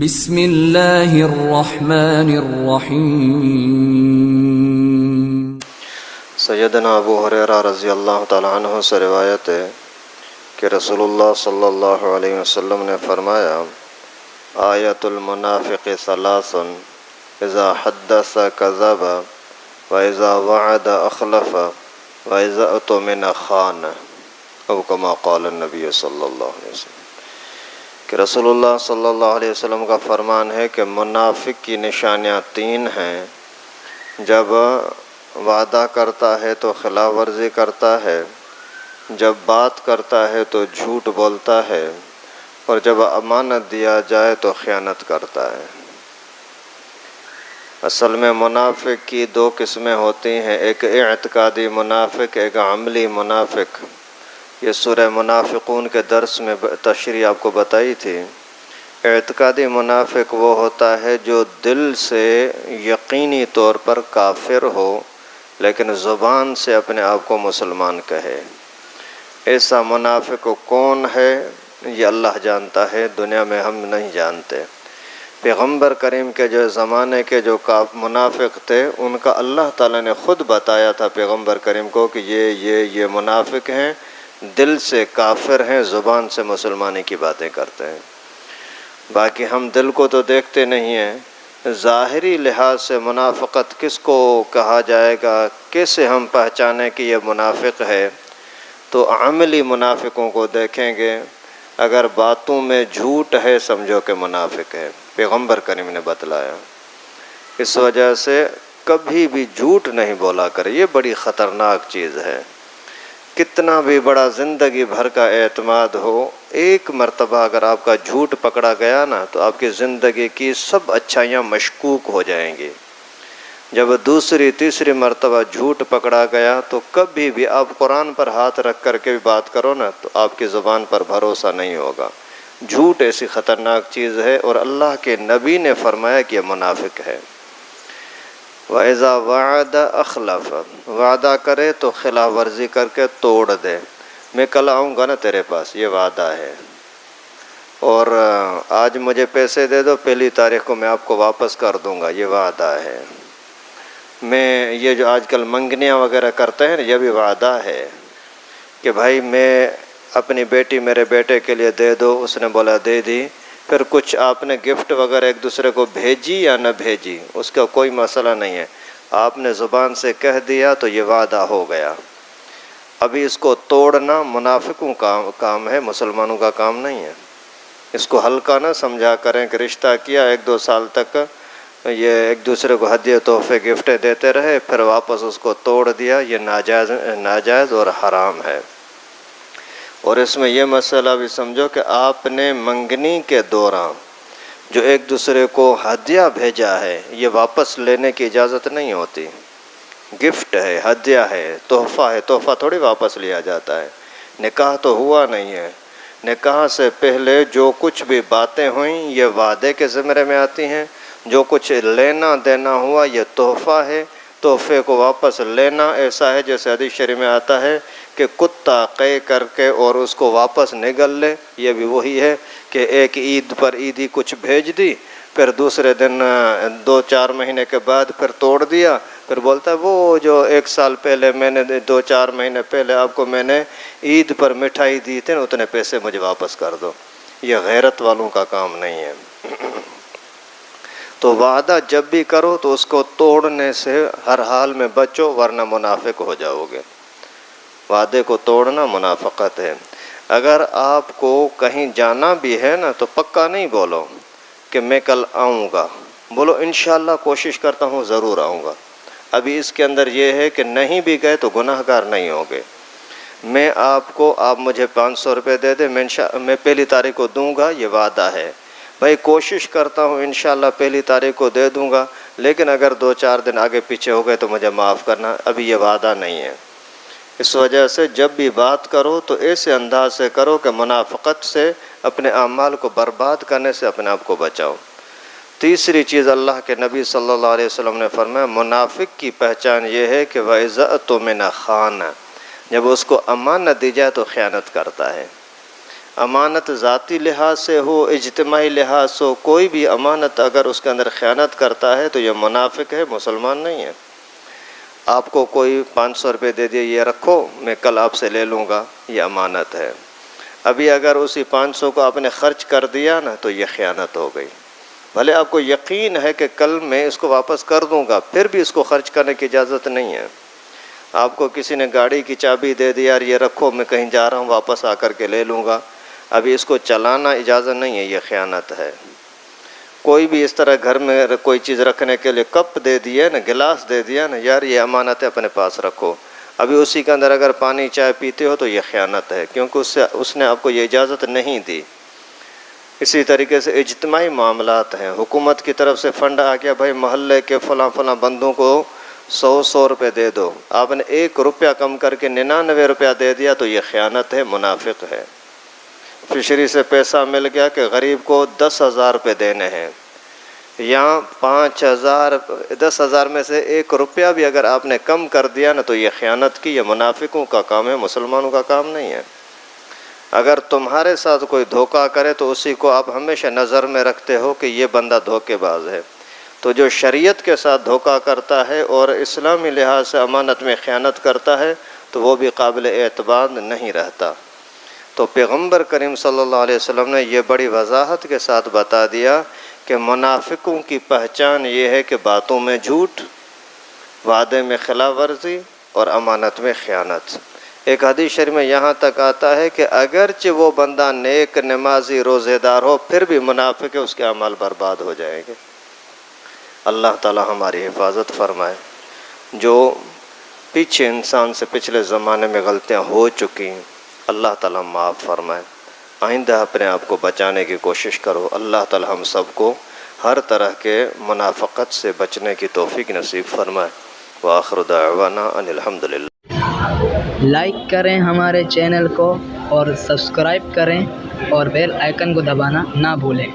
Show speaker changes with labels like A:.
A: بسم اللہ الرحمن الرحیم۔
B: سیدنا ابو ہریرہ رضی اللہ تعالی عنہ سے روایت ہے کہ رسول اللہ صلی اللہ علیہ وسلم نے فرمایا، آیت المنافق ثلاث، اذا حدث کذب واذا وعد اخلف واذا اؤتمن خان، او کما قال النبی صلی اللہ علیہ وسلم، کہ رسول اللہ صلی اللہ علیہ وسلم کا فرمان ہے کہ منافق کی نشانیاں تین ہیں۔ جب وعدہ کرتا ہے تو خلاف ورزی کرتا ہے، جب بات کرتا ہے تو جھوٹ بولتا ہے، اور جب امانت دیا جائے تو خیانت کرتا ہے۔ اصل میں منافق کی دو قسمیں ہوتی ہیں، ایک اعتقادی منافق، ایک عملی منافق۔ یہ سورہ منافقون کے درس میں تشریح آپ کو بتائی تھی۔ اعتقادی منافق وہ ہوتا ہے جو دل سے یقینی طور پر کافر ہو لیکن زبان سے اپنے آپ کو مسلمان کہے۔ ایسا منافق کون ہے یہ اللہ جانتا ہے، دنیا میں ہم نہیں جانتے۔ پیغمبر کریم کے جو زمانے کے جو منافق تھے ان کا اللہ تعالیٰ نے خود بتایا تھا پیغمبر کریم کو کہ یہ منافق ہیں، دل سے کافر ہیں، زبان سے مسلمانی کی باتیں کرتے ہیں۔ باقی ہم دل کو تو دیکھتے نہیں ہیں، ظاہری لحاظ سے منافقت کس کو کہا جائے گا، کیسے ہم پہچانیں کہ یہ منافق ہے؟ تو عملی منافقوں کو دیکھیں گے، اگر باتوں میں جھوٹ ہے سمجھو کہ منافق ہے، پیغمبر کریم نے بتلایا۔ اس وجہ سے کبھی بھی جھوٹ نہیں بولا کرے، یہ بڑی خطرناک چیز ہے۔ کتنا بھی بڑا زندگی بھر کا اعتماد ہو، ایک مرتبہ اگر آپ کا جھوٹ پکڑا گیا نا تو آپ کی زندگی کی سب اچھائیاں مشکوک ہو جائیں گی۔ جب دوسری تیسری مرتبہ جھوٹ پکڑا گیا تو کبھی بھی آپ قرآن پر ہاتھ رکھ کر کے بھی بات کرو نا تو آپ کی زبان پر بھروسہ نہیں ہوگا۔ جھوٹ ایسی خطرناک چیز ہے، اور اللہ کے نبی نے فرمایا کہ یہ منافق ہے۔ وَإِذَا وَعَدَ أَخْلَفَ، وعدہ کرے تو خلاف ورزی کر کے توڑ دے۔ میں کل آؤں گا نا تیرے پاس، یہ وعدہ ہے، اور آج مجھے پیسے دے دو، پہلی تاریخ کو میں آپ کو واپس کر دوں گا، یہ وعدہ ہے۔ میں یہ جو آج کل منگنیاں وغیرہ کرتے ہیں یہ بھی وعدہ ہے کہ بھائی میں اپنی بیٹی میرے بیٹے کے لیے دے دو، اس نے بولا دے دی، پھر کچھ آپ نے گفٹ وغیرہ ایک دوسرے کو بھیجی یا نہ بھیجی اس کا کوئی مسئلہ نہیں ہے، آپ نے زبان سے کہہ دیا تو یہ وعدہ ہو گیا۔ ابھی اس کو توڑنا منافقوں کا کام ہے، مسلمانوں کا کام نہیں ہے۔ اس کو ہلکا نہ سمجھا کریں کہ رشتہ کیا 1-2 سال تک یہ ایک دوسرے کو ہدیے تحفے گفٹیں دیتے رہے، پھر واپس اس کو توڑ دیا، یہ ناجائز اور حرام ہے۔ اور اس میں یہ مسئلہ بھی سمجھو کہ آپ نے منگنی کے دوران جو ایک دوسرے کو ہدیہ بھیجا ہے یہ واپس لینے کی اجازت نہیں ہوتی۔ گفٹ ہے، ہدیہ ہے، تحفہ تھوڑی واپس لیا جاتا ہے۔ نکاح تو ہوا نہیں ہے، نکاح سے پہلے جو کچھ بھی باتیں ہوئیں یہ وعدے کے زمرے میں آتی ہیں، جو کچھ لینا دینا ہوا یہ تحفہ ہے۔ تحفے کو واپس لینا ایسا ہے جیسے حدیث شریف میں آتا ہے کہ کتا قے کر کے اور اس کو واپس نگل لے، یہ بھی وہی ہے کہ ایک عید پر عیدی کچھ بھیج دی، پھر دوسرے دن 2-4 مہینے کے بعد پھر توڑ دیا، پھر بولتا ہے وہ جو 1 سال پہلے میں نے 2-4 مہینے پہلے آپ کو میں نے عید پر مٹھائی دی تھی نا اتنے پیسے مجھے واپس کر دو۔ یہ غیرت والوں کا کام نہیں ہے۔ تو وعدہ جب بھی کرو تو اس کو توڑنے سے ہر حال میں بچو، ورنہ منافق ہو جاؤ گے۔ وعدے کو توڑنا منافقت ہے۔ اگر آپ کو کہیں جانا بھی ہے نا تو پکا نہیں بولو کہ میں کل آؤں گا، بولو انشاءاللہ کوشش کرتا ہوں ضرور آؤں گا۔ ابھی اس کے اندر یہ ہے کہ نہیں بھی گئے تو گناہ گار نہیں ہوگے۔ میں آپ مجھے 500 روپے دے دیں، میں پہلی تاریخ کو دوں گا، یہ وعدہ ہے۔ بھائی کوشش کرتا ہوں انشاءاللہ پہلی تاریخ کو دے دوں گا، لیکن اگر 2-4 دن آگے پیچھے ہو گئے تو مجھے معاف کرنا، ابھی یہ وعدہ نہیں ہے۔ اس وجہ سے جب بھی بات کرو تو ایسے انداز سے کرو کہ منافقت سے، اپنے اعمال کو برباد کرنے سے اپنے آپ کو بچاؤ۔ تیسری چیز اللہ کے نبی صلی اللہ علیہ وسلم نے فرمایا منافق کی پہچان یہ ہے کہ وَإِذَا اؤْتُمِنَ خَانَ، جب اس کو امانت دی جائے تو خیانت کرتا ہے۔ امانت ذاتی لحاظ سے ہو، اجتماعی لحاظ سے ہو، کوئی بھی امانت اگر اس کے اندر خیانت کرتا ہے تو یہ منافق ہے، مسلمان نہیں ہے۔ آپ کو کوئی 500 روپے دے دیا، یہ رکھو میں کل آپ سے لے لوں گا، یہ امانت ہے۔ ابھی اگر اسی 500 کو آپ نے خرچ کر دیا نا تو یہ خیانت ہو گئی۔ بھلے آپ کو یقین ہے کہ کل میں اس کو واپس کر دوں گا، پھر بھی اس کو خرچ کرنے کی اجازت نہیں ہے۔ آپ کو کسی نے گاڑی کی چابی دے دیا، یہ رکھو میں کہیں جا رہا ہوں واپس آ کر کے لے لوں گا، ابھی اس کو چلانا اجازت نہیں ہے، یہ خیانت ہے۔ کوئی بھی اس طرح گھر میں کوئی چیز رکھنے کے لیے کپ دے دیا نا، گلاس دے دیا نا، یار یہ امانت ہے اپنے پاس رکھو، ابھی اسی کے اندر اگر پانی چائے پیتے ہو تو یہ خیانت ہے، کیونکہ اس نے آپ کو یہ اجازت نہیں دی۔ اسی طریقے سے اجتماعی معاملات ہیں، حکومت کی طرف سے فنڈ آ گیا، بھائی محلے کے فلاں فلاں بندوں کو 100 روپے دے دو، آپ نے 1 روپیہ کم کر کے 99 روپیہ دے دیا تو یہ خیانت ہے، منافق ہے۔ فشری سے پیسہ مل گیا کہ غریب کو 10,000 روپے دینے ہیں، یا 5,000، 10,000 میں سے 1 روپیہ بھی اگر آپ نے کم کر دیا نا تو یہ خیانت کی، یہ منافقوں کا کام ہے، مسلمانوں کا کام نہیں ہے۔ اگر تمہارے ساتھ کوئی دھوکہ کرے تو اسی کو آپ ہمیشہ نظر میں رکھتے ہو کہ یہ بندہ دھوکے باز ہے، تو جو شریعت کے ساتھ دھوکہ کرتا ہے اور اسلامی لحاظ سے امانت میں خیانت کرتا ہے تو وہ بھی قابل اعتماد نہیں رہتا۔ تو پیغمبر کریم صلی اللہ علیہ وسلم نے یہ بڑی وضاحت کے ساتھ بتا دیا کہ منافقوں کی پہچان یہ ہے کہ باتوں میں جھوٹ، وعدے میں خلاف ورزی اور امانت میں خیانت۔ ایک حدیث شریف میں یہاں تک آتا ہے کہ اگرچہ وہ بندہ نیک، نمازی، روزے دار ہو پھر بھی منافق ہے، اس کے اعمال برباد ہو جائیں گے۔ اللہ تعالی ہماری حفاظت فرمائے۔ جو پیچھے انسان سے پچھلے زمانے میں غلطیاں ہو چکی ہیں اللہ تعالیٰ معاف فرمائے۔ آئندہ اپنے آپ کو بچانے کی کوشش کرو۔ اللہ تعالیٰ ہم سب کو ہر طرح کے منافقت سے بچنے کی توفیق نصیب فرمائے۔ وآخر دعوانا ان الحمدللہ۔
C: لائک کریں ہمارے چینل کو اور سبسکرائب کریں اور بیل آئیکن کو دبانا نہ بھولیں۔